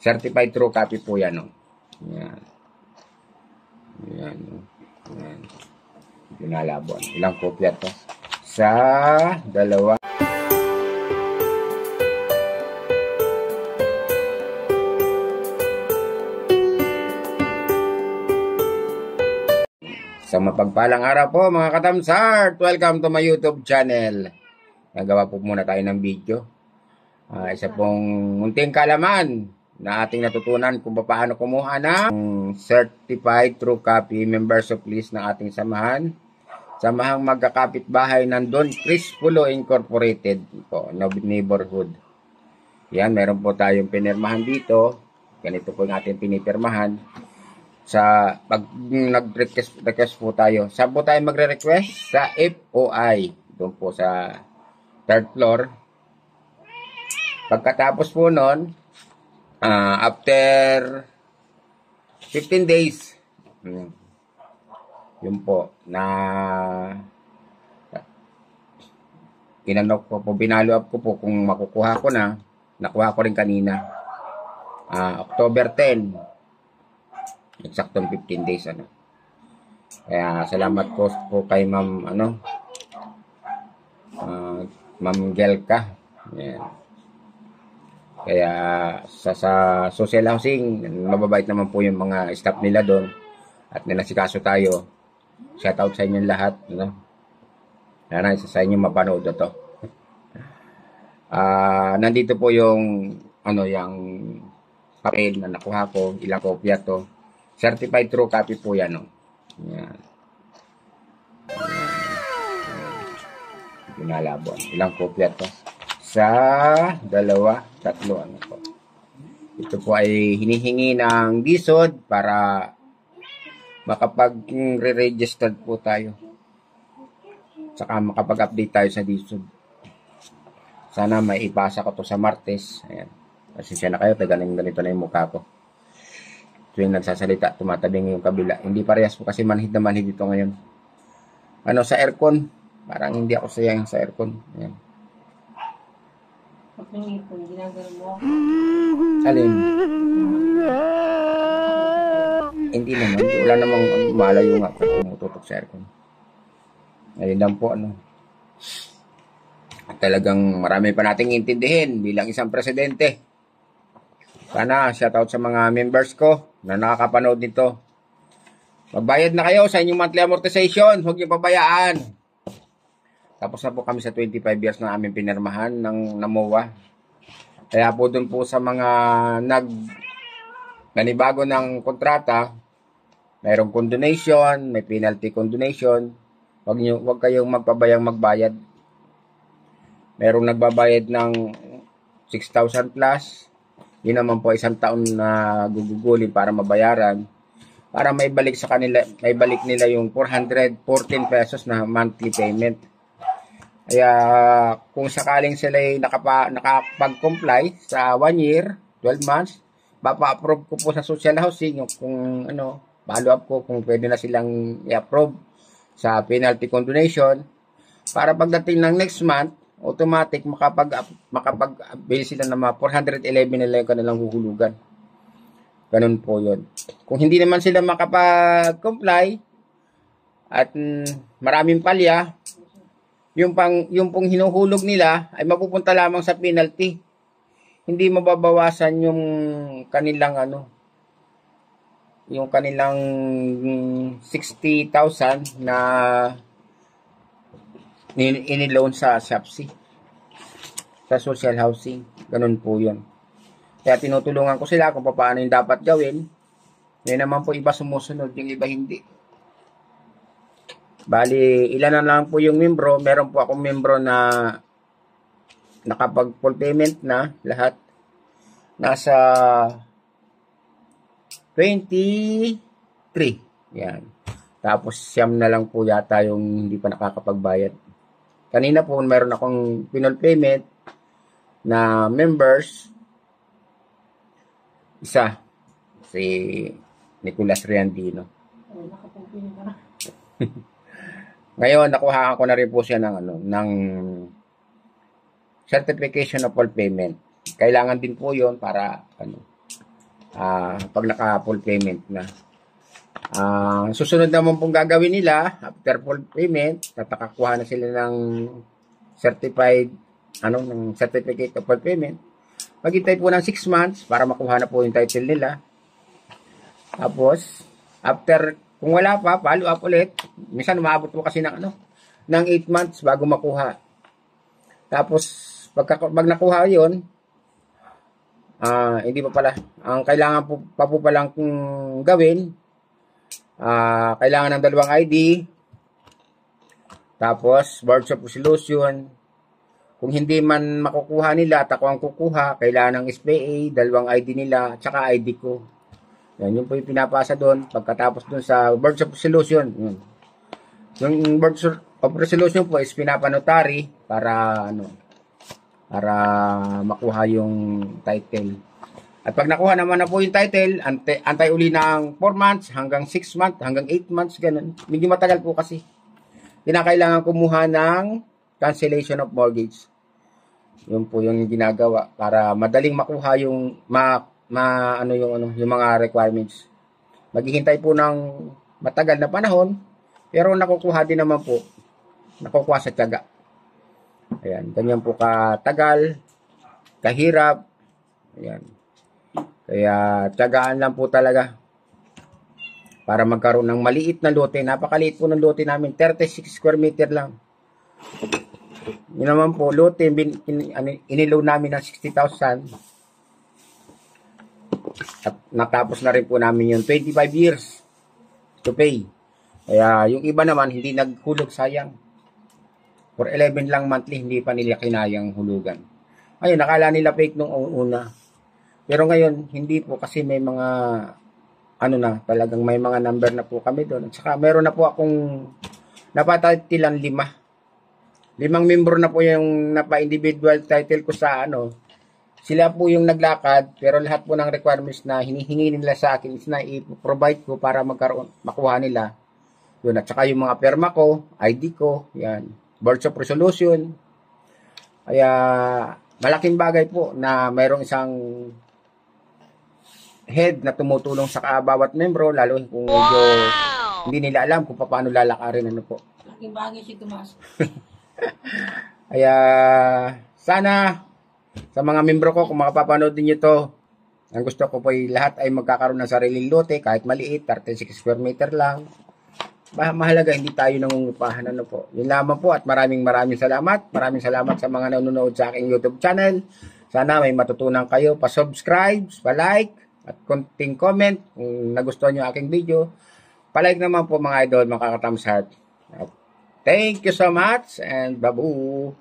Certified true copy po yan. No? Yan. Yan. No? Yan. Pinalabon. Ilang kopya to? Sa dalawa. Sa mapagpalang araw po mga katamsart, welcome to my YouTube channel. Nagawa po muna tayo ng video. Isa pong munting kalaman na ating natutunan kung paano kumuha ng certified true copy membership list ng ating samahan. Samahang magkakapitbahay ng Don Crispulo Incorporated po, neighborhood. Yan, meron po tayong pinirmahan dito. Ganito po yung ating pinipirmahan. Sa pag nag-request po tayo, saan po tayo magre-request? Sa FOI, doon po sa third floor. Pagkatapos po nun, after 15 days, yun po, na kinanok ko po, binalo up ko po kung makukuha ko na, nakuha ko rin kanina. October 10, eksaktong 15 days ano. Kaya salamat po kay Ma'am Ma'am Gelka. Ayan. Kaya sa social housing, mababait naman po yung mga staff nila doon at nilasikaso tayo. Shout out sa inyo lahat, no. Sana isa sa inyo mapanood ito. Nandito po yung yung papel na nakuha ko, ilang kopya to. Certified true copy po yan, no? Yan. Pinalabon. Ilang kopya to? Sa dalawa, tatlo, ano po. Ito po ay hinihingi ng DSOD para makapag-re-registered po tayo. Saka makapag-update tayo sa DSOD. Sana may ipasa ko to sa Martes. Ayan. Pasensya na kayo, ganito na yung mukha ko. Tuwing nagsasalita, tumatabing yung kabila. Hindi parehas po kasi manhid na manhid dito ngayon. Sa aircon. Parang hindi ako sayang sa aircon. Ayan. Pag nangipon, ginagano mo? Alin? Hindi naman. Wala namang malayo nga kung tumututok sa aircon. Ayun lang po, At talagang marami pa nating intindihin bilang isang presidente. Sana, shoutout sa mga members ko na nakakapanood nito. Magbayad na kayo sa inyong monthly amortization. Huwag niyo pabayaan. Tapos na po kami sa 25 years na aming pinirmahan ng MOA. Kaya po dun po sa mga nanibago ng kontrata, mayroong condonation, may penalty condonation. Huwag kayong magpabayang magbayad. Merong nagbabayad ng 6,000 plus. Yun naman po isang taon na gugugulin para mabayaran. Para may balik sa kanila, may balik nila yung 414 pesos na monthly payment. Kaya kung sakaling sila ay nakapag-comply sa 1 year, 12 months, papa-approve ko po sa social housing yung kung follow up ko kung pwede na silang i-approve sa penalty condonation para pagdating ng next month, automatic makapag-bill sila ng mga 411 nila yung kanilang huhulugan. Ganun po yun. Kung hindi naman sila makapag-comply at maraming palya, yung pong hinuhulog nila ay mapupunta lamang sa penalty. Hindi mababawasan yung kanilang yung kanilang 60,000 na iniloan sa SHOPSI, sa social housing. Ganun po yun. Kaya tinutulungan ko sila kung paano yung dapat gawin. Ngayon naman po iba sumusunod, yung iba hindi. Bali, ilan na lang po yung membro. Meron po akong membro na nakapag full payment na lahat. Nasa 23. Yan. Tapos siyam na lang po yata yung hindi pa nakakapagbayad. Kanina po, meron akong pinol payment na members. Isa. Si Nicolas Riandino. Ngayon, nakuhaan ko na rin po siya ng certification of all payment. Kailangan din po yon para pag naka full payment na. Susunod naman pong gagawin nila after full payment, natakakuha na sila ng certified ng certificate of full payment. Maghintay po ng 6 months para makuha na po yung title nila. Tapos after, kung wala pa, follow up ulit. Minsan umaabot po kasi ng 8 months bago makuha. Tapos pag nakuha 'yon, hindi pa pala. Ang kailangan pa po palang gawin, kailangan ng 2 ID, tapos birth of resolution. Kung hindi man makukuha nila at ako ang kukuha, kailangan ng SPA, 2 ID nila, tsaka ID ko. Yan, yun po yung pinapasa doon. Pagkatapos doon sa birth of resolution, yun. Yung birth of resolution po is pinapanotary para para makuha yung title. At pag nakuha naman na po yung title, antay uli ng 4 months hanggang 6 months, hanggang 8 months, ganun. Medyo matagal po kasi. Kinakailangan kumuha ng cancellation of mortgage. Yun po yung ginagawa para madaling makuha yung yung mga requirements. Maghihintay po ng matagal na panahon, pero nakukuha din naman po. Nakukuha sa tiyaga. Ayan, ganyan po katagal, kahirap. Ayan. Kaya tiyagaan lang po talaga para magkaroon ng maliit na lote. Napakaliit po ng lote namin, 36 square meter lang. Yun naman po, lote, inilow namin ng 60,000. At natapos na rin po namin yung 25 years to pay. Kaya yung iba naman, hindi naghulog, sayang. For 11 lang monthly, hindi pa nila kinayang hulugan. Ayun, nakala nila fake nung una. Pero ngayon, hindi po kasi may mga, talagang may mga number na po kami doon. At saka meron na po akong napatitilan 5 membro na po yung napa-individual title ko sa Sila po yung naglakad, pero lahat po ng requirements na hinihingi nila sa akin is na i-provide ko para makuha nila. Yun, at saka yung mga perma ko, ID ko, yan, birth of resolution. Kaya malaking bagay po na mayroong isang head na tumutulong sa bawat membro, lalo kung medyo hindi nila alam kung paano lalakarin po. Malaking bagay si Tomas. Kaya sana sa mga membro ko, kung makapapanood din ito, ang gusto ko po ay lahat ay magkakaroon ng sariling lote, kahit maliit, 36 square meter lang. Mahalaga, hindi tayo nangungupahan po. Yun lamang po, at maraming salamat. Maraming salamat sa mga nanonood sa aking YouTube channel. Sana may matutunan kayo. Pa-subscribe, pa-like, at konting comment kung nagustuhan nyo aking video. Pa-like naman po mga idol, mga ka-thumbs heart. Thank you so much, and babu!